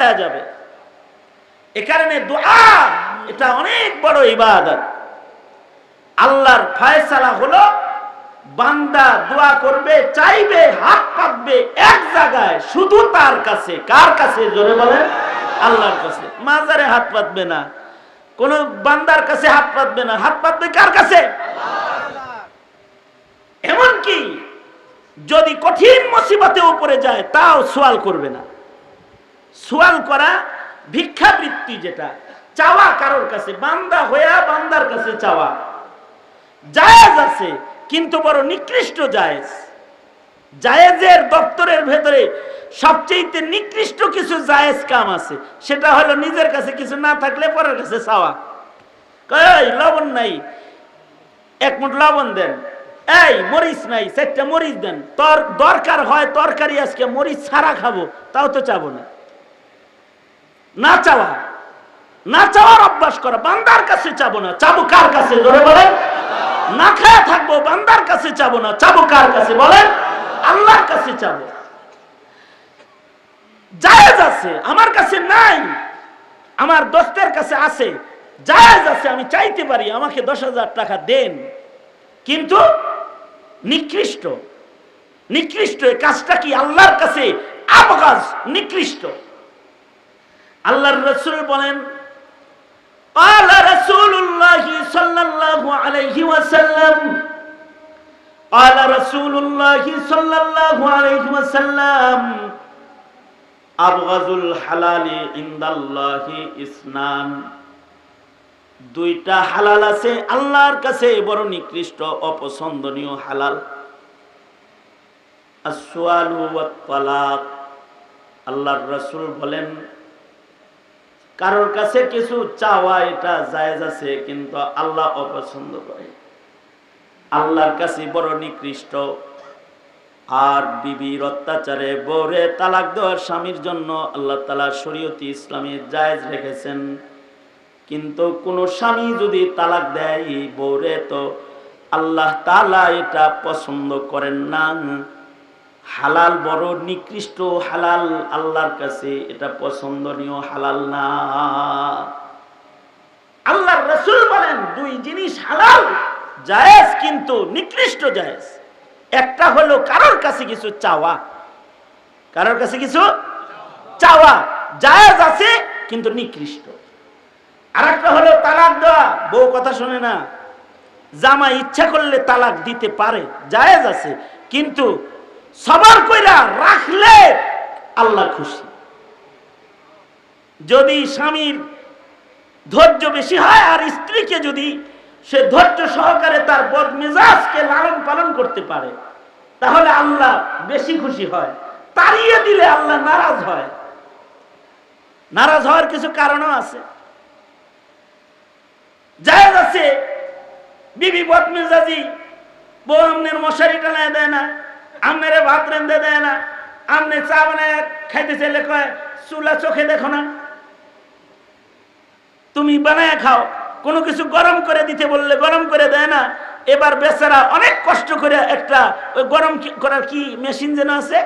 হয়ে যাবে। এ কারণে দোয়া এটা অনেক বড় ইবাদত। আল্লাহর ফয়সালা হলো বান্দা দোয়া করবে, চাইবে, হাত পাতবে এক জায়গায়, শুধু তার কাছে। কার কাছে? জোরে বলেন। আল্লাহর কাছে। মাজারে হাত পাতবে না, কোন বান্দার কাছে হাত পাতবে না, হাত পাতবে কার কাছে? এমনকি যদি কঠিন মুসিবতে উপরে যায় তাও সওয়াল করবে না। সওয়াল করা ভিক্ষাবৃত্তি, যেটা চাওয়া কারোর কাছে, বান্দা হইয়া বান্দার কাছে চাওয়া জায়েজ আছে, কিন্তু বড় নিকৃষ্ট জায়েজ। জায়েজের দপ্তরের ভেতরে সবচেয়ে নিকৃষ্ট কিছু জায়েজ কাম আছে, সেটা হলো নিজের কাছে কিছু না থাকলে পরের কাছে চাওয়া। কই লবণ নাই, এক মুঠ লবণ দেন। এই মরিচ নাই, 4টা মরিচ দেন। তোর দরকার হয় তরকারি আজকে মরিচ ছাড়া খাবো, তাও তো চাবো না। না চাওয়া, না চাওয়ার অভ্যাস করা। বান্দার কাছে চাবো না, চাবো কার কাছে? ধরে বলেন। না খেয়ে থাকবো, বান্দার কাছে চাবো না, চাবো কার কাছে? বলেন। আল্লাহর কাছে চাবো। জায়েজ আছে, আমার কাছে নাই, আমার দোস্তের কাছে আছে, জায়েজ আছে, আমি চাইতে পারি আমাকে 10,000 টাকা দেন, কিন্তু নিকৃষ্ট। নিকৃষ্ট এই কাজটা কি? আল্লাহর কাছে আবগাজ, নিকৃষ্ট। আল্লাহর রাসূল বলেন, قال رسول الله صلى الله عليه وسلم قال رسول الله صلى الله عليه وسلم أبغض الحلال عند الله اثنان। দুইটা হালাল আছে আল্লাহর কাছে বড় নিকৃষ্ট, অপছন্দনীয় হালাল। আসওয়ালু ওয়াত তালাক। আল্লাহর রাসূল বলেন, কারোর কাছে কিছু চাওয়া এটা জায়েজ আছে, কিন্তু আল্লাহ অপছন্দ করে, আল্লাহর কাছে বড় নিকৃষ্ট। আর বিবির অত্যাচারে বউরে তালাক দেওয়ার স্বামীর জন্য আল্লাহ তাআলা শরীয়তে ইসলামে জায়েজ রেখেছেন, কিন্তু কোন স্বামী যদি তালাক দেয় বউরে, তো আল্লাহ তাআলা এটা পছন্দ করেন না। হালাল বড় নিকৃষ্ট হালাল, আল্লাহর কাছে এটা পছন্দনীয় হালাল না। আল্লাহর রাসূল বলেন দুই জিনিস হালাল জায়েজ, কিন্তু নিকৃষ্ট জায়েজ। একটা হলো কারোর কাছে কিছু চাওয়া, কারোর কাছে কিছু চাওয়া জায়েজ আছে কিন্তু নিকৃষ্ট। আর একটা হলো তালাক দেওয়া, বউ কথা শুনে না, জামাই ইচ্ছা করলে তালাক দিতে পারে, জায়েজ আছে, কিন্তু সবার কইরা রাখলে আল্লাহ খুশি। যদি স্বামীর ধৈর্য বেশি হয় আর স্ত্রীকে যদি সে ধৈর্য সহকারে তার বদমেজাজকে লালন পালন করতে পারে, তাহলে আল্লাহ বেশি খুশি হয়। তাড়িয়ে দিলে আল্লাহ নারাজ হয়। নারাজ হওয়ার কিছু কারণও আছে। জায়েজ আছে বিবি বদমেজাজি, বউ আমনের মশারি টানায় দেয় না, আমনেরে ভাত রেঁধে দেয় না, আমনে চা বানায় খাইতে চাইলে কয় চুলা চোখে দেখো না, তুমি বানায় খাও। কোনো কিছু গরম করে দিতে বললে গরম করে দেয় না। এবার বেচারা অনেক কষ্ট করে একটা ওই গরম করার কি মেশিন যেন আছে,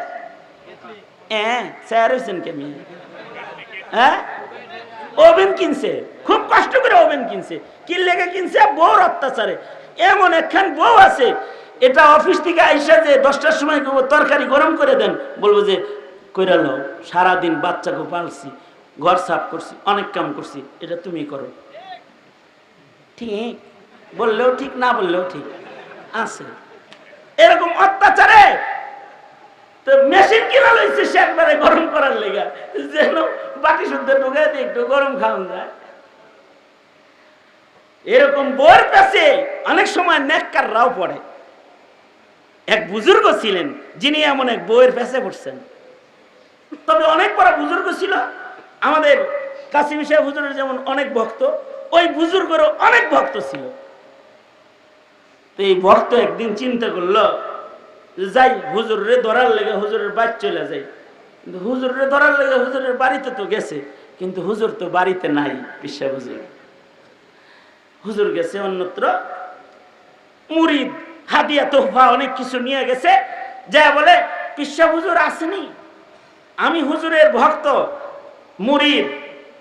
ওভেন কিনছে, খুব কষ্ট করে ওভেন কিনছে। কি লেগে কিনছে? বউর অত্যাচারে। এমন একখান বউ আছে, এটা অফিস থেকে আইসা যে 10টার সময় তরকারি গরম করে দেন, বলবো যে কইরা লও, সারাদিন বাচ্চাকে পালছি, ঘর সাফ করছি, অনেক কাম করছি, এটা তুমি করো। ঠিক বললেও ঠিক, না বললেও ঠিক আছে। এরকম অত্যাচারে তো মেশিন কিনা লইছে সে একবারে গরম করার লেগা, যেন বাটি শুদ্ধ ঢুকে দিয়ে একটু গরম খাওয়া যায়। এরকম বউর কাছে অনেক সময় নেককাররাও পড়ে। এক বুজুর্গ ছিলেন যিনি এমন এক বউয়ের পেছে পড়ছেন। তবে অনেক বড় বুজুর্গ ছিল। আমাদের কাসিম সাহেব হুজুরের যেমন অনেক ভক্ত, ওই বুজুর্গেরও অনেক ভক্ত ছিল। তো এই ভক্ত একদিন চিন্তা করলো, যাই হুজুরে ধরার লেগে হুজুরের বাড়ি চলে যাই। কিন্তু হুজুরে ধরার লেগে হুজুরের বাড়িতে তো গেছে, কিন্তু হুজুর তো বাড়িতে নাই। পিসা হুজুর, হুজুর গেছে অন্যত্র, মুরিদ হাদিয়া তোহফা অনেক কিছু নিয়ে গেছে। যা বলে, পিসা হুজুর আসেনি, আমি হুজুরের ভক্ত, মুরিদ,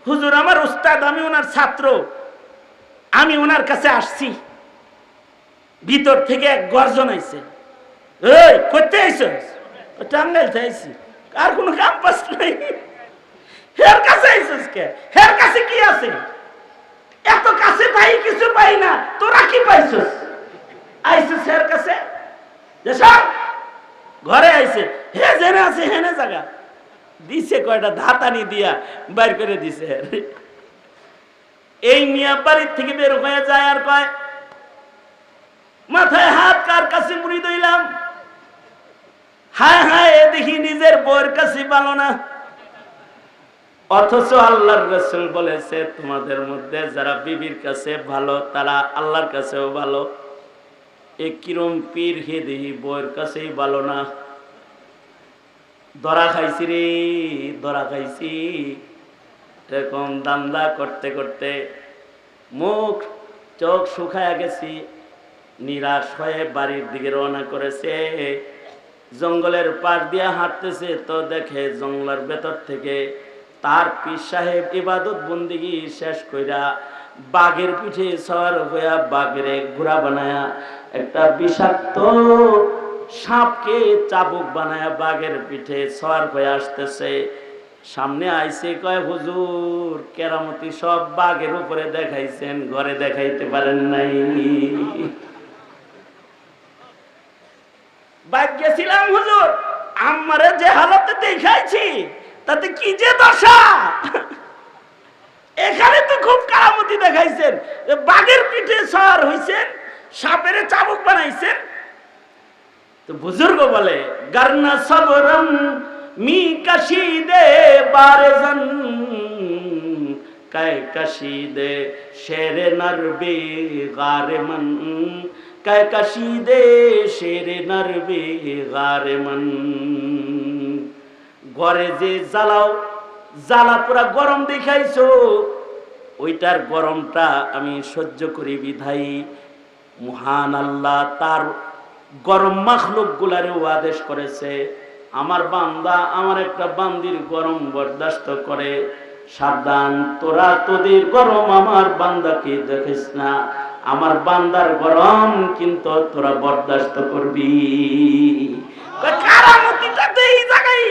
হুজুর আমার উস্তাদ, আমি ওনার ছাত্র, আমি ওনার কাছে আসছি। ভিতর থেকে এক গর্জন আইছে, এই করতে আইছস? টাঙ্গাইল আইছি। আর কোনো কাম পাস নাই, হের কাছে আইছস কে? হের কাছে কি আছে? এত কাছে পাই কিছু পাই না, তোরা কি পাইছস? আইছস হের কাছে? ঘরে আইছে, হে জেনে আছে হেনে জায়গা দিছে, কয়টা ধাতানি দিয়া বাইর করে দিছে। এই মিয়া বাড়ির থেকে বের হয়ে যায় আর কয়, মাথায় হাত কার কাছে মুড়ি দইলাম? হায় হায়, এ দেখি নিজের বউয়ের কাছে ভালো না। অথচ আল্লাহর রাসূল বলেছে, তোমাদের মধ্যে যারা বিবির কাছে ভালো তারা আল্লাহর কাছেও ভালো। এ কিরম পীর হে দেখি বউয়ের কাছেই ভালো না। ধরা খাইছি রে, ধরা খাইছি। এরকম দান্দা করতে করতে মুখ চোখ শুকায় গেছি, নিরাশ হয়ে বাড়ির দিকে রওনা করেছে। জঙ্গলের পাশ দিয়ে হাঁটতেছে, তো দেখে জঙ্গলের ভেতর থেকে তার পীর সাহেব ইবাদত বন্দিগি শেষ কইরা বাঘের পিঠে সওয়ার হইয়া বাঘের ঘোড়া বানায়া একটা বিষাক্ত সাপকে চাবুক বানায়া বাঘের পিঠে সওয়ার হয়ে আসতেছে। সামনে আইছে, কয় হুজুর কেরামতি সব বাঘের উপরে দেখাইছেন, ঘরে দেখাইতে পারেন নাই। বাঘ গেছিলাম হুজুর, আমারে যে হালতে দেখাইছি তাতে কি যে দশা। এখানে তো খুব কারামতি দেখাইছেন, বাঘের পিঠে সওয়ার হইছেন, সাপের চাবুক বানাইছেন। তো বুজুর্গ বলে, গারনা সবরম মি কাশিদে বারজন কায় কাশিদে শেরে নরবে গারে মন, কায় কাশিদে শেরে নরবে গারে মন। ঘরে যে জ্বালাও, জ্বালা পুরা গরম দেখাইছো, ওইটার গরমটা আমি সহ্য করি বিধায়ী মহান আল্লাহ তার গরম মাখলুক গুলারেও আদেশ করেছে, আমার বান্দা আমার একটা বান্দির গরম বরদাস্ত করে, সাবধান তোরা তোদের গরম আমার বান্দাকে দেখিস না, আমার বান্দার গরম কিন্তু তোরা বরদাস্ত করবি। কারামতিটা তো এই জায়গায়।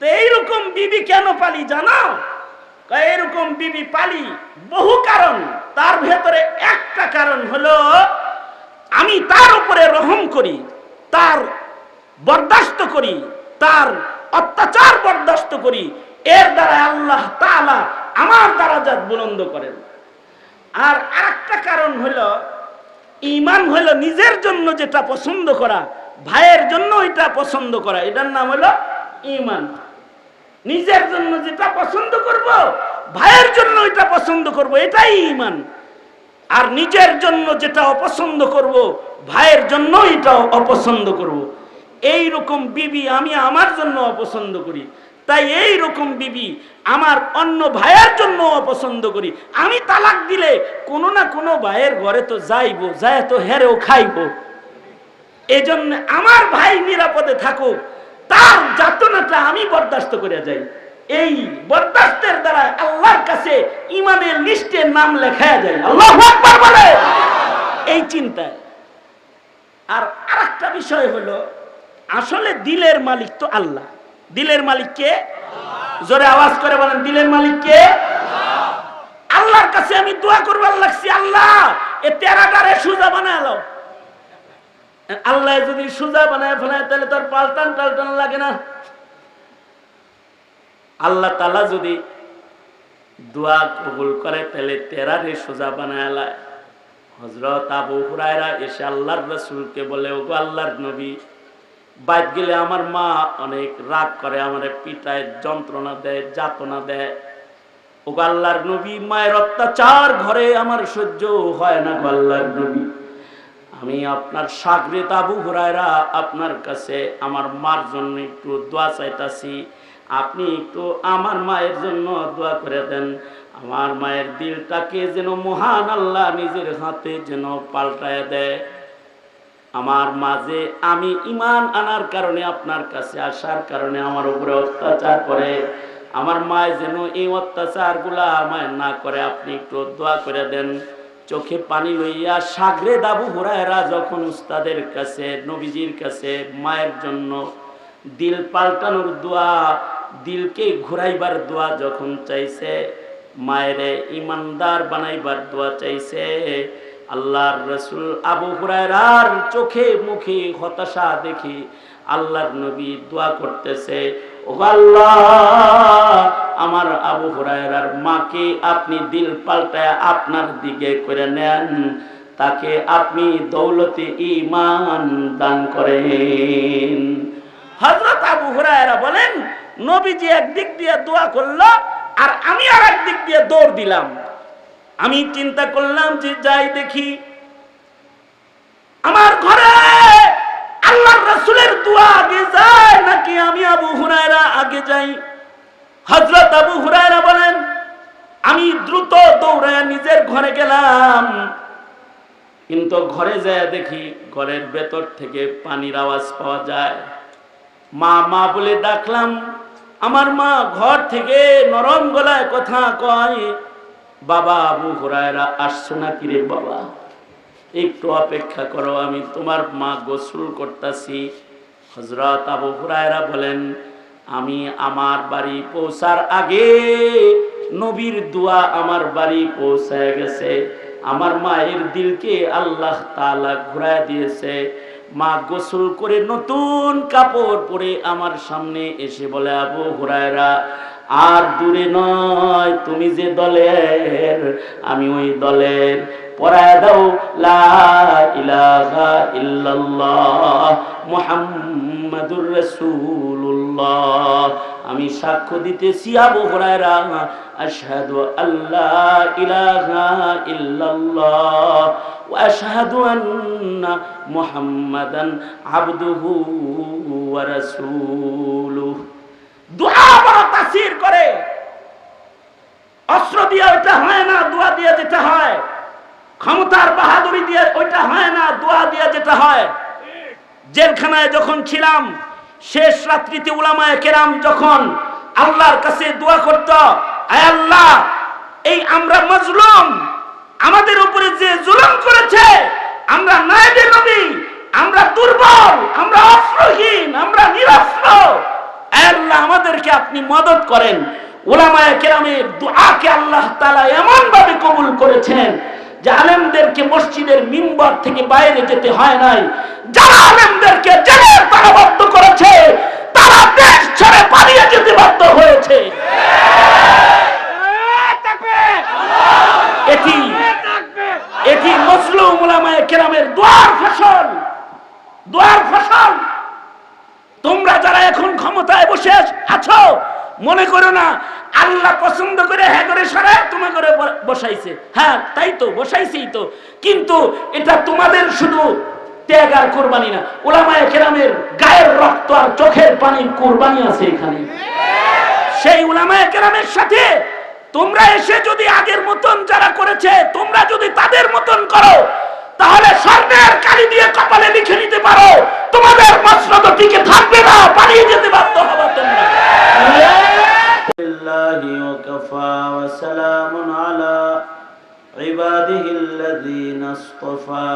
তো এইরকম বিবি কেন পালি জানো? এরকম বিবি পালি বহু কারণ, তার ভেতরে একটা কারণ হলো আমি তার উপরে রহম করি, তার বরদাস্ত করি, তার অত্যাচার বরদাস্ত করি, এর দ্বারা আল্লাহ তাআলা আমার দারাজাত বুলন্দ করেন। আর আরেকটা কারণ হলো ঈমান হলো নিজের জন্য যেটা পছন্দ করা, ভাইয়ের জন্য এটা পছন্দ করা, এটার নাম হলো ঈমান। নিজের জন্য যেটা পছন্দ করব, ভাইয়ের জন্য এটা পছন্দ করব, এটাই ঈমান। আর নিজের জন্য যেটা অপছন্দ করব, ভাইয়ের জন্য এটা অপছন্দ করব। এই রকম বিবি আমি আমার জন্য অপছন্দ করি, তাই এই রকম বিবি আমার অন্য ভাইয়ের জন্য অপছন্দ করি। আমি তালাক দিলে কোনো না কোনো ভাইয়ের ঘরে তো যাইব, যায় তো হেরেও খাইব। এজন্য আমার ভাই নিরাপদে থাকুক, তার যাতনাটা আমি বরদাস্ত করে যাই। এই বরদাস্তের দ্বারা আল্লাহর কাছে ইমানের লিস্টে নাম লেখা যায়। আল্লাহু আকবার বলে এই চিন্তায়। আর আরেকটা বিষয় হলো, আসলে দিলের মালিক তো আল্লাহ। দিলের মালিক কে? জোরে আওয়াজ করে বলেন, দিলের মালিক কে? আল্লাহর কাছে আমি দোয়া করবার লাগছি, আল্লাহ এ তেরাটারে সোজা বানায় দাও। আল্লাহ যদি সোজা বানায় ফেলায় তাহলে তার পাল্টান টাল্টান লাগে না। আল্লাহ তাআলা যদি দোয়া কবুল করে তাহলে তেরারে সোজা বানায় লায়। হযরত আবু হুরায়রা এসে আল্লাহর রাসূলকে বলে, ওগো আল্লাহর নবী, বাইত গেলে আমার মা অনেক রাগ করে, আমারে পিটায়, যন্ত্রণা দেয়, যাতনা দেয়। ওগো আল্লাহর নবী, মায়ের অত্যাচার ঘরে আমার সহ্য হয় না। গো আল্লাহর নবী, আমি আপনার শাগরেদ আবু হুরায়রা আপনার কাছে আমার মার জন্য একটু দোয়া চাইতাছি, আপনি একটু আমার মায়ের জন্য দোয়া করে দেন। আমার মায়ের দিলটাকে যেন মহান আল্লাহ নিজের হাতে যেন পাল্টায় দেয়। আমার মাঝে আমি ঈমান আনার কারণে আপনার কাছে আসার কারণে আমার উপরে অত্যাচার করে, আমার মায় যেন এই অত্যাচারগুলা আমায় না করে আপনি একটু দোয়া করে দেন। চোখে পানি লইয়া সাগরেদ আবু হুরায়রা যখন উস্তাদের কাছে নবীজির কাছে মায়ের জন্য দিল পাল্টানোর দোয়া, দিলকে ঘুরাইবার দোয়া যখন চাইছে, মায়েরে ইমানদার বানাইবার দোয়া চাইছে, আল্লাহর রাসূল আবু হুরায়রার চোখে মুখে হতাশা দেখি আল্লাহর নবী দোয়া করতেছে, ও আল্লাহ আমার আবু হুরায়রার মাকে আপনি দিল পাল্টায় আপনার দিকে করে নেন, তাকে আপনি দৌলতে ঈমান দান করেন। হযরত আবু হুরায়রা বলেন, নবীজি একদিক দিয়ে দোয়া করলো আর আমি আর একদিক দিয়ে দৌড় দিলাম। আমি চিন্তা করলাম যে যাই দেখি আমার ঘরে আল্লাহর রাসূলের দোয়া আগে যায় নাকি আমি আবু হুরায়রা আগে যাই। হযরত আবু হুরায়রা বলেন, আমি দ্রুত দৌড়ায় নিজের ঘরে গেলাম, কিন্তু ঘরে যায় দেখি ঘরের ভেতর থেকে পানির আওয়াজ পাওয়া যায়। মা মা বলে ডাকলাম, আমার মা ঘর থেকে নরম গলায় কথা কয়, বাবা আবু হুরায়রা আসছো নাকি রে বাবা, একটু অপেক্ষা করো, আমি তোমার মা গোসল করতেছি। হযরত আবু হুরায়রা বলেন, আমি আমার বাড়ি পৌঁছার আগে নবীর দোয়া আমার বাড়ি পৌঁছায় গেছে, আমার মায়ের দিলকে আল্লাহ তাআলা ঘুরায় দিয়েছে। মা গোসল করে নতুন কাপড় পরে আমার সামনে এসে বলে, আবু হুরায়রা আর দূরে নয়, তুমি যে দলের আমি ওই দলের, পড়ায় দাও লা ইলাহা ইল্লাল্লাহ মুহাম্মাদুর রাসূলুল্লাহ। আমি সাক্ষ্য দিতেছি আবু হুরায়রা, আশহাদু আল্লা ইলাহা ইল্লাল্লাহ ওয়া আশহাদু আন্না মুহাম্মাদান আবদুহু ওয়া রাসূলুহু। দোয়া বড় তাসির করে, অস্ত্র দিয়ে ওইটা হয় না, দোয়া দিয়ে যেটা হয়, ক্ষমতার বাহাদুরি দিয়ে ওইটা হয় না, দোয়া দিয়ে যেটা হয়। জেলখানায় যখন ছিলাম, শেষ রাত্রিতে উলামায়ে কেরাম যখন আল্লাহর কাছে দোয়া করত, আয় আল্লাহ এই আমরা মাজলুম, আমাদের উপরে যে জুলুম করেছে, আমরা নায়েবে নবী, আমরা দুর্বল, আমরা অস্ত্রহীন, আমরা নিরস্ত্র, আয় আল্লাহ আমাদেরকে আপনি মদদ করেন। উলামায়ে কেরামের দুআকে আল্লাহ তাআলা এমন ভাবে কবুল করেছেন যে আলেমদেরকে মসজিদের মিম্বার থেকে বাইরে যেতে হয় নাই। যারা আলেমদেরকে জেলের তালাবদ্ধ করেছে তারা দেশ ছেড়ে পালিয়ে যেতে বাধ্য হয়েছে। এটি মজলুম উলামায়ে কেরামের দোয়ার ফসল, দোয়ার ফসল। তোমরা যারা এখন ক্ষমতায় বসে আছো, মনে করো না আল্লাহ পছন্দ করে হ্যাঁ করে সরায় তোমার করে বসাইছে। হ্যাঁ তাই তো, বসাইছেই তো, কিন্তু এটা তোমাদের শুধু ত্যাগ আর কুরবানি না, উলামায়ে কেরামের গায়ের রক্ত আর চোখের পানির কুরবানি আছে এখানে। সেই উলামায়ে কেরামের সাথে তোমরা এসে যদি আগের মতন যারা করেছে তোমরা যদি তাদের মতন করো, তাহলে স্বর্ণের কালি দিয়ে কপালে লিখে নিতে পারো, তোমাদের মসনদ টিকে থাকবে না, পালিয়ে যেতে বাধ্য হবে তোমরা। লিল্লাহি ওয়া কাফা ওয়া সালামুন আলা ইবাদিহিল্লাযীনা ইসতাফা,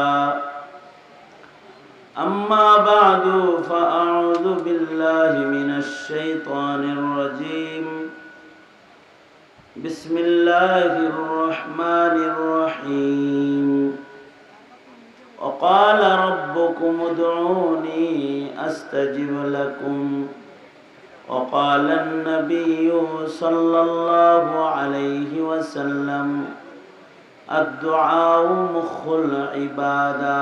আম্মা বা'দু ফাআউযু বিল্লাহি মিনাশ শাইতানির রাজীম। বিসমিল্লাহির রহমানির রহিম। وقال ربكم ادعوني أستجب لكم وقال النبي صلى الله عليه وسلم الدعاء مخ العبادة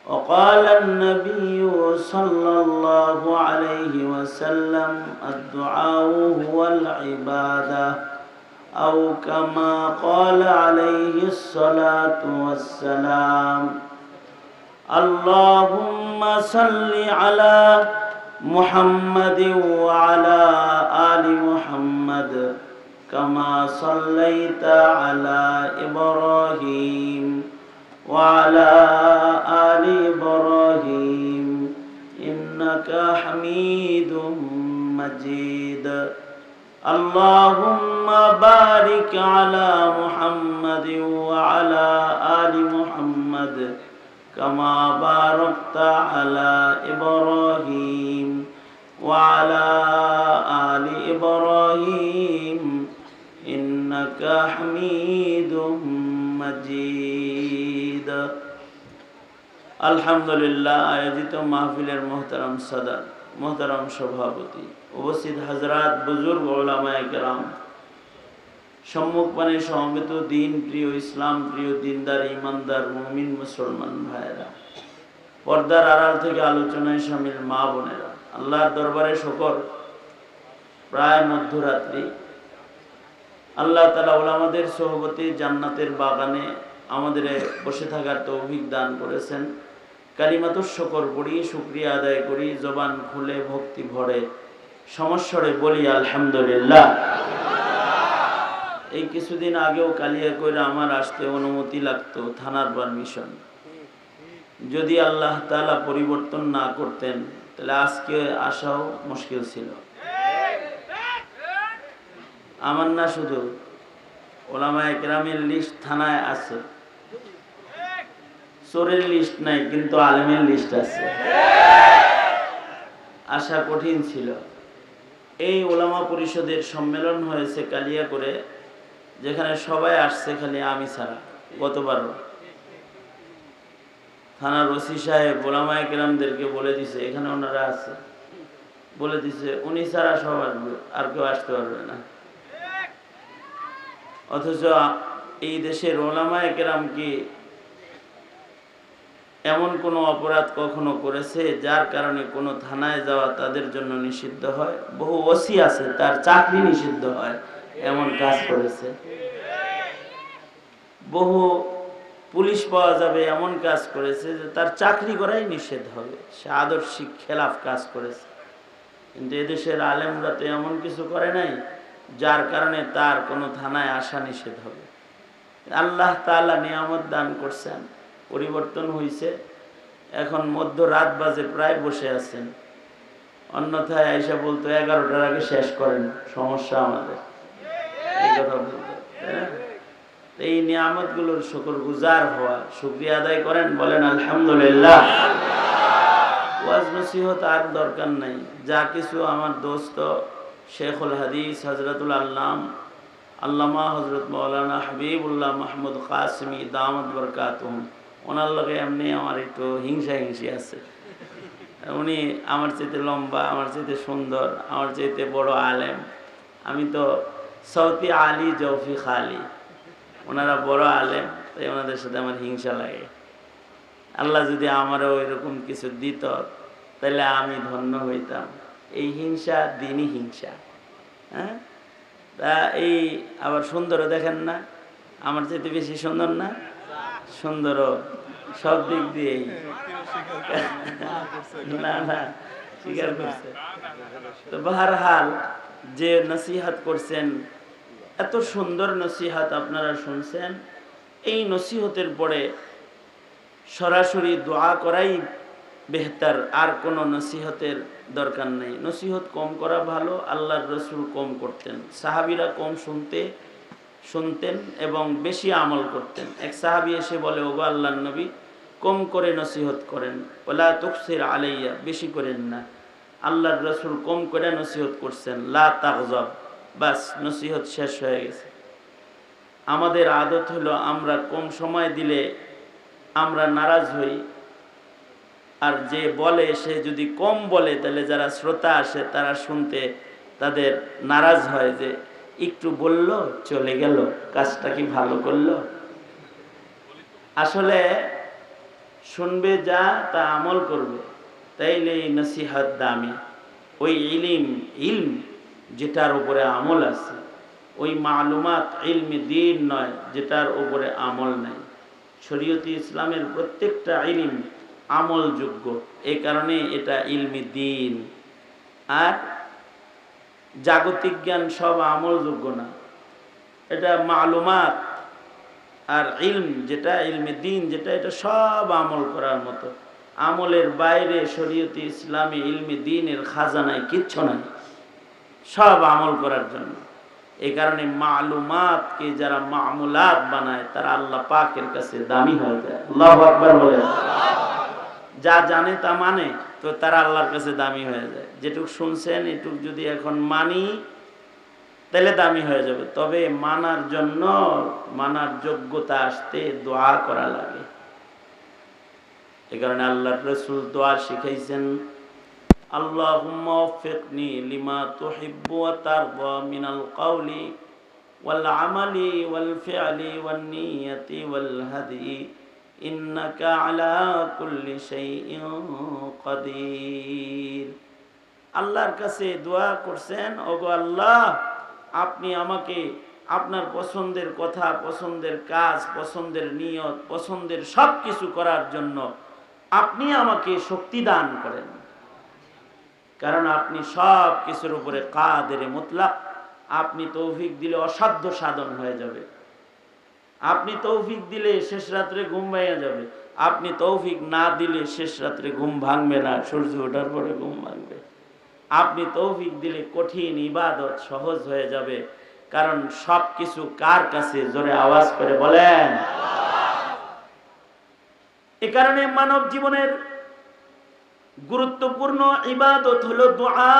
وقال النبي صلى الله عليه وسلم الدعاء هو العبادة أو كما قال عليه الصلاة والسلام اللهم صل على محمد وعلى آل محمد كما صليت على إبراهيم وعلى آل آل إبراهيم إنك حميد مجيد اللهم بارك على محمد وعلى آل محمد كما باركت على إبراهيم وعلى آل إبراهيم إنك حميد مجيد আলহামদুলিল্লাহ। আয়োজিত মাহফিলের মোহতারাম সাদাত, মোহতারাম সভাপতি, উপস্থিত হাজরাত, বুজুর্গ উলামায়ে কেরাম, সম্মুখপানে সমবেত দিন প্রিয়, ইসলাম প্রিয়, দিনদার, ইমানদার, মুমিন মুসলমান ভাইয়েরা, পর্দার আড়াল থেকে আলোচনায় শামিল মা বোনেরা, আল্লাহর দরবারে শুকর, প্রায় মধ্যরাত্রি আল্লাহ তাআলা উলামাদের সোহবতে জান্নাতের বাগানে আমাদের বসে থাকার তৌফিক দান করেছেন। কালিমাতুশ শুকর পড়ি, শুকরিয়া আদায় করি, জবান খুলে ভক্তি ভরে সমস্বরে বলি আলহামদুলিল্লাহ। এই কিছুদিন আগেও কালিয়া কইরা আমার আসতে অনুমতি লাগতো, থানার পারমিশন। যদি আল্লাহ তাআলা পরিবর্তন না করতেন তাহলে আজকে আসাও মুশকিল ছিল। আমার না শুধু ওলামায়ে কেরামের লিস্ট থানায় আছে, চোরের লিস্ট নাই, কিন্তু আলেমের লিস্ট আছে। আসা কঠিন ছিল। এই ওলামা পরিষদের সম্মেলন হয়েছে কালিয়া করে, যেখানে সবাই আসছে খালি আমি ছাড়া। গতবারও থানার ওসি সাহেব ওলামায়ে কেরামদেরকে বলে দিছে, এখানে ওনারা আছে, বলে দিছে উনি ছাড়া সব আসবে, আর কেউ আসতে পারবে না। অথচ এই দেশের ওলামায়ে কেরাম কি এমন কোনো অপরাধ কখনো করেছে যার কারণে কোনো থানায় যাওয়া তাদের জন্য নিষিদ্ধ হয়? বহু ওসি আছে তার চাকরি নিষিদ্ধ হয়, এমন কাজ করেছে। বহু পুলিশ পাওয়া যাবে এমন কাজ করেছে যে তার চাকরি করাই নিষেধ হবে, সে আদর্শিক খেলাফ কাজ করেছে। কিন্তু এদেশের আলেমরা তো এমন কিছু করে নাই যার কারণে তার কোনো থানায় আসা নিষেধ হবে। আল্লাহ তাআলা নিয়ামত দান করছেন, পরিবর্তন হয়েছে। এখন মধ্যরাত বাজে, প্রায় বসে আছেন, অন্যথায় আয়েশা বলতো 11টার আগে শেষ করেন, সমস্যা আমাদের। এই কথা বলতো। এই নিয়ামত গুলোর শুকরগুজার হওয়া, শুকরিয়া আদায় করেন, বলেন আলহামদুলিল্লাহ। ওয়াজ নসিহত আর দরকার নাই, যা কিছু আমার দোস্ত শেখুল হাদিস হযরতুল আল্লাম আল্লামা হযরত মাওলানা হাবিবুল্লাহ মাহমুদ কাসেমি দামাত বরকাতুহুম, ওনার লগে এমনি আমার একটু হিংসা আছে। উনি আমার চাইতে লম্বা, আমার চাইতে সুন্দর, আমার চাইতে বড় আলেম। আমি তো সৌতি আলী জৌফি খালি, ওনারা বড় আলেম, তাই ওনাদের সাথে আমার হিংসা লাগে। আল্লাহ যদি আমারও এরকম কিছু দিত তাহলে আমি ধন্য হইতাম। এই হিংসা দিনই হিংসা। হ্যাঁ, তা এই আবার সুন্দরও দেখেন না, আমার চাইতে বেশি সুন্দর না? সুন্দরও সব দিক দিয়েই না না স্বীকার করছে। তো বাহরহাল যে নসিহত করছেন, এত সুন্দর নসিহত আপনারা শুনছেন। এই নসিহতের পরে সরাসরি দোয়া করাই বেহতার, আর কোনো নসিহতের দরকার নেই। নসিহত কম করা ভালো, আল্লাহর রসুল কম করতেন, সাহাবীরা কম শুনতেন এবং বেশি আমল করতেন। এক সাহাবী এসে বলে, ওগো আল্লাহর নবী, কম করে নসিহত করেন, ওলা তুকসির আলাইয়া, বেশি করেন না। আল্লাহর রসুল কম করে নসিহত করছেন, লা তাগজাব, বাস নসিহত শেষ হয়ে গেছে। আমাদের আদত হলো আমরা কম সময় দিলে আমরা নারাজ হই, আর যে বলে সে যদি কম বলে তাহলে যারা শ্রোতা আসে তারা শুনতে তাদের নারাজ হয়, যে একটু বলল চলে গেল, কাজটা কি ভালো করলো? আসলে শুনবে যা তা আমল করবে, তাইলে এই নসিহত দামি। ওই ইলম যেটার উপরে আমল আছে, ওই মালুমাত ইলমি দ্বীন নয় যেটার উপরে আমল নাই। শরীয়তে ইসলামের প্রত্যেকটা ইলম আমলযোগ্য, এই কারণে এটা ইলমি দ্বীন। আর জাগতিক জ্ঞান সব আমলযোগ্য না, এটা মালুমাত, আর ইলম যেটা, ইলমে দ্বীন যেটা, এটা সব আমল করার মতো। আমলের বাইরে শরীয়তে ইসলামী ইলমে দ্বীনের খাজানায় কিচ্ছু নাই, সব আমল করার জন্য। এই কারণে মালুমাতকে যারা মামুলাত বানায় তারা আল্লাহ পাকের কাছে দামি হয়ে যায়। আল্লাহু আকবার বলেন। যা জানে তা মানে, তো তারা আল্লাহর কাছে দামি হয়ে যায়। যেটুক শুনছেন এটুক যদি এখন মানি তাহলে দামি হয়ে যাবে। তবে মানার জন্য, মানার যোগ্যতা আসতে দোয়া করা লাগে। এই কারণে আল্লাহর রাসূল দোয়া শিখাইছেন, আল্লাহুম্মা ওয়াফিকনি লিমা তুহিব্বু ওয়া তারদা মিনাল কওলি ওয়াল আমালি ওয়াল ফি'লি ওয়ান নিয়তি ওয়াল হাদি ইন্নাকা আলা কুল্লি শাইইন কাদির। আল্লাহর কাছে দোয়া করছেন, ওগো আল্লাহ, আপনি আমাকে আপনার পছন্দের কথা, পছন্দের কাজ, পছন্দের নিয়ত, পছন্দের সব কিছু করার জন্য আপনি আমাকে শক্তি দান করেন। কারণ আপনি সব কিছুর উপরে কাদের মুতলাক। আপনি তৌফিক দিলে অসাধ্য সাধন হয়ে যাবে। আপনি তৌফিক দিলে শেষ রাত্রে ঘুম ভেঙে যাবে। আপনি তৌফিক না দিলে শেষ রাত্রে ঘুম ভাঙবে না, সূর্য ওঠার পরে ঘুম ভাঙবে। আপনি তৌফিক দিলে কঠিন ইবাদত সহজ হয়ে যাবে। কারণ সব কিছু কার কাছে? জোরে আওয়াজ করে বলেন। এ কারণে মানব জীবনের গুরুত্বপূর্ণ ইবাদত হলো দোয়া।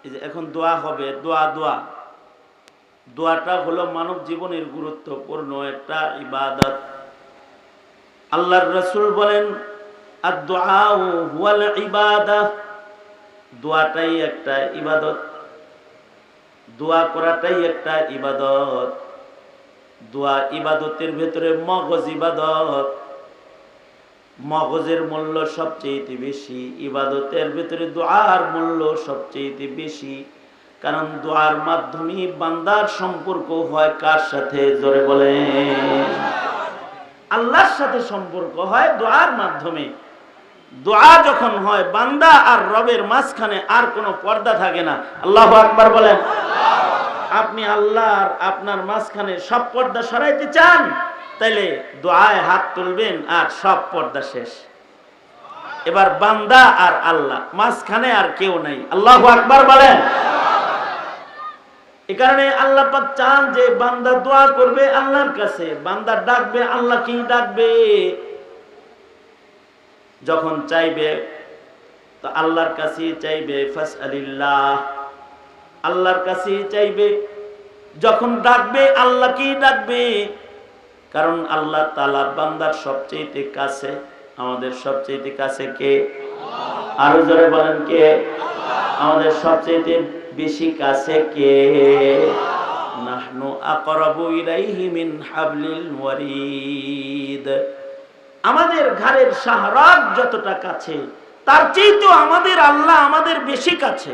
এই যে এখন দোয়া হবে, দোয়াটা হলো মানব জীবনের গুরুত্বপূর্ণ একটা ইবাদত। আল্লাহর রাসূল বলেন, আদ-দুআউ হুয়াল ইবাদাহ। দোয়াটাই একটা ইবাদত, দোয়া করাটাই একটা ইবাদত। দোয়া ইবাদতের ভেতরে মগজ ইবাদত, মগজের মূল্য সবচেয়ে বেশি। ইবাদতের ভেতরে দোয়ার মূল্য সবচেয়ে বেশি। কারণ দোয়ার মাধ্যমে বান্দার সম্পর্ক হয় কার সাথে? জোরে বলেন। আল্লাহর সাথে সম্পর্ক হয় দোয়ার মাধ্যমে। দোয়া যখন হয়, বান্দা আর রবের মাঝখানে আর কোনো পর্দা থাকে না। আল্লাহু আকবার বলেন। আপনি আল্লাহ আর আপনার মাঝখানে সব পর্দা সরাইতে চান, তাইলে দোয়ায় হাত তুলবেন আর সব পর্দা শেষ। এবার বান্দা আর আল্লাহ, মাঝখানে আর কেউ নাই। আল্লাহু আকবার বলেন। এই কারণে আল্লাহ পাক চান যে বান্দা দোয়া করবে আল্লাহর কাছে, বান্দা ডাকবে আল্লাহকেই ডাকবে। যখন চাইবে তো আল্লাহর কাছেই চাইবে, ফাসআলিল্লাহ, আল্লাহর কাছেই চাইবে। যখন ডাকবে আল্লাহকেই ডাকবে। কারণ আল্লাহ তাআলা বান্দার সবচেয়ে কাছে। আমাদের সবচেয়ে কাছে কে? আরো জোরে বলেন কে? আমাদের সবচেয়ে বেশি কাছে কে? নাহনু আকরাবু ইলাইহি মিন হাবলিল ওয়ারিদ। আমাদের ঘরের শাহরাগ যতটা কাছে, তার চেয়েও আমাদের আল্লাহ আমাদের বেশি কাছে।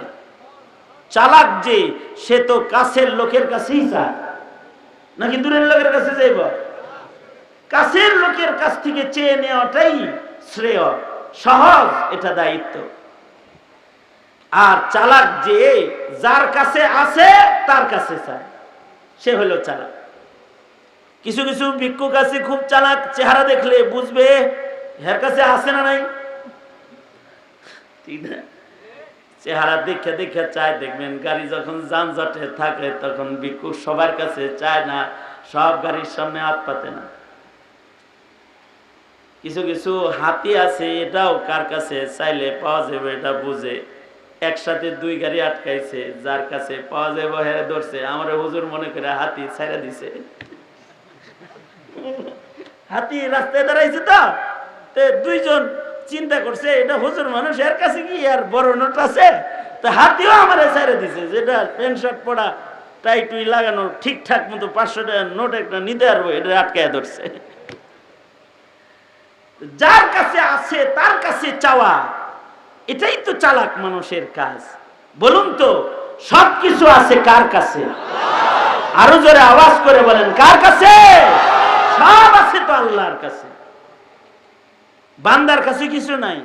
চালাক যে, সে তো কাছের লোকের কাছেই যায়, নাকি দূরের লোকের কাছে যাইব? কাছের লোকের কাছ থেকে চেয়ে নেওয়াটাই শ্রেয়, সহজ, এটা দায়িত্ব। আর চালাক যে, যার কাছে আছে তার কাছে চায়, সে হলো চালাক। কিছু কিছু ভিক্ষুক আছে খুব চালাক, চেহারা দেখলে বুঝবে এর কাছে আছে না নাই। ঠিক না? চেহারা দেখে দেখে চায়। দেখবেন গাড়ি যখন যানজটে থাকে তখন ভিক্ষুক সবার কাছে চায় না, সব গাড়ির সামনে হাত পাতে না। কিছু কিছু হাতি আছে, এটাও কার কাছে চাইলে পাওয়া যাবে এটা বুঝে। একসাথে দুই গাড়ি আটকাইছে, যার কাছে পাওয়া যাবে হেরে ধরছে। আমরা হুজুর মনে করে হাতি ছাইড়া দিছে। হাতি রাস্তায় দাঁড়াইছে, তো দুইজন চিন্তা করছে এটা হুজুর মানুষ, এর কাছে কি আর বড় নোট আছে? তো হাতিও আমার ছাইড়া দিছে, যেটা প্যান্ট শার্ট পরা, টাই টুই লাগানো, ঠিকঠাক মতো 500 টাকার নোট একটা নিতে পারবো, এটা আটকায় ধরছে। যার কাছে আছে তার কাছে চাওয়া, এটাই তো চালাক মানুষের কাজ। বলুন তো, সবকিছু আছে কার কাছে? আরো জোরে আওয়াজ করে বলেন, কার কাছে? সব আছে তো আল্লাহর কাছে। বান্দার কাছে কিছু নাই।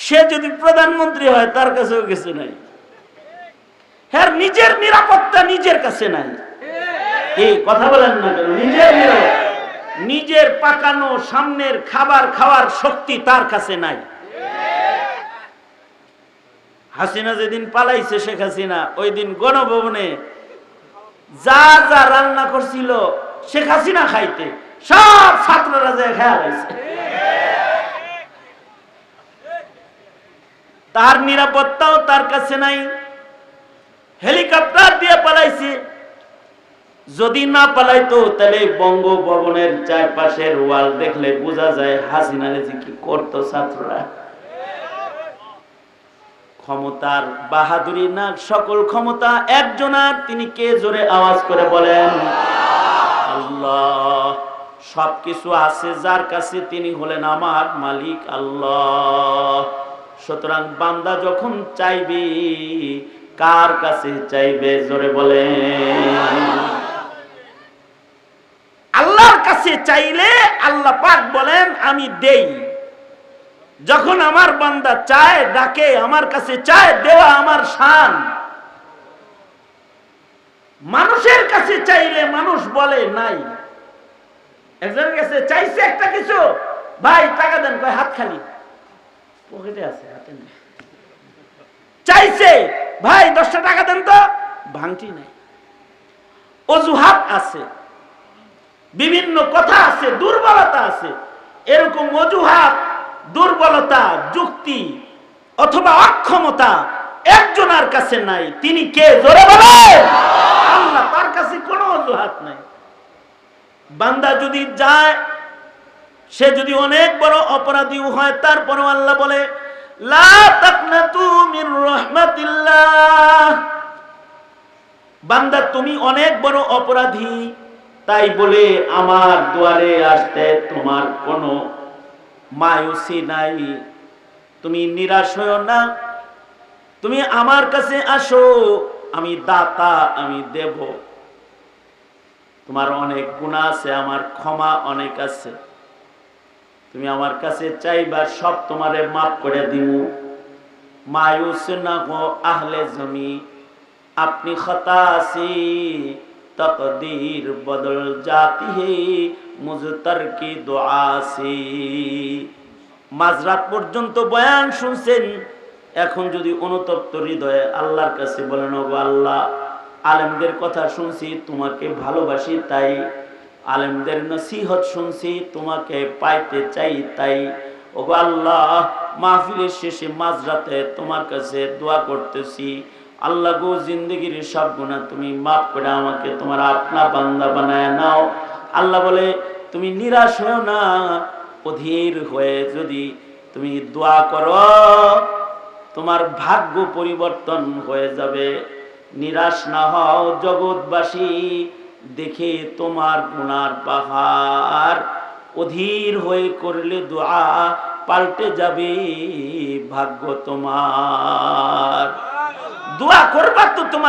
সে যদি প্রধানমন্ত্রী হয় তার কাছেও কিছু নাই। হ্যাঁ, নিজের নিরাপত্তা নিজের কাছে নাই। কি কথা বলেন না কেন? নিজের পাকানো সামনের খাবার খাওয়ার শক্তি তার কাছে নাই। হাসিনা যেদিন পালাইছে, শেখ হাসিনা ওই দিন গণভবনে যা যা রান্না করছিল শেখ হাসিনা খাইতে, সব ছাত্ররা যে খেয়া লাইছে। তার নিরাপত্তাও তার কাছে নাই, হেলিকপ্টার দিয়ে পালাইছে। যদি না পালাইতো তাহলে বঙ্গভবনের চারপাশের ওয়াল দেখলে বোঝা যায় হাসিনা যে কি করতো ছাত্ররা। ক্ষমতার বাহাদুরি না, সকল ক্ষমতা একজনার, তিনি কে? জোরে আওয়াজ করে বলেন আল্লাহ। সবকিছু আছে যার কাছে, তিনি হলেন আমার মালিক আল্লাহ। সুতরাং বান্দা যখন চাইবে, কার কাছে চাইবে? জোরে বলেন আল্লাহর কাছে চাইলে আল্লাহ পাক বলেন আমি দেই। যখন আমার বান্দা চায়, ডাকে, আমার কাছে চায়, দেওয়া আমার শান। মানুষের কাছে চাইলে মানুষ বলে নাই। একজনের কাছে চাইছে একটা কিছু, ভাই টাকা দেন, কয় হাত খালি, পকেটে আছে, হাতে নেই। চাইছে, ভাই 10টা টাকা দেন তো, ভাঙটি নাই। অজুহাত আছে, বিভিন্ন কথা আছে, দুর্বলতা আছে। এরকম অজুহাত, দুর্বলতা, যুক্তি অথবা অক্ষমতা একজনের কাছে নাই। তিনি কে? জোরে বলেন আল্লাহ। তার কাছে কোনো অজুহাত নাই। বান্দা যদি যায়, সে যদি অনেক বড় অপরাধী হয়, তারপরও আল্লাহ বলে লা তাকনাতু মির রাহমাতিল্লাহ। বান্দা তুমি অনেক বড় অপরাধী, তাই বলে আমার দুয়ারে আসতে তোমার কোনো মায়ুসি নাই। তুমি নিরাশ হও না, তুমি আমার কাছে আসো, আমি দাতা, আমি দেব। তোমার অনেক গুনাহ আছে, আমার ক্ষমা অনেক আছে। তুমি আমার কাছে চাইবা, সব তোমারে মাফ করে দিব। মায়ুস না হো আহলে জমি, আপনি খতা সি তকদীর বদল জাতি হে মুজতার কি দোয়া সি। মাঝরাত পর্যন্ত বয়ান শুনছেন, এখন যদি অনুতপ্ত হৃদয়ে আল্লাহর কাছে বলেন, ওগো আল্লাহ, আলেমদের কথা শুনছি, তোমাকে ভালোবাসি তাই। আলেমদের নসিহত শুনছি, তোমাকে পাইতে চাই তাই। ওগো আল্লাহ, মাহফিলের শেষে মাঝরাতে তোমার কাছে দোয়া করতেছি, আল্লাহ গো, জিন্দগির সব গুনাহ তুমি মাফ করে আমাকে তোমার আপনা বান্দা বানায় নাও। আল্লাহ বলে তুমি নিরাশ হও না, অধীর হয়ে যদি তুমি দোয়া করো, তোমার ভাগ্য পরিবর্তন হয়ে যাবে। নিরাশ না হও জগৎবাসী, দেখে তোমার গুনার পাহাড়। অধীর হয়ে করলে দোয়া, পাল্টে যাবে ভাগ্য তোমার। দোয়া করবা তো তোমার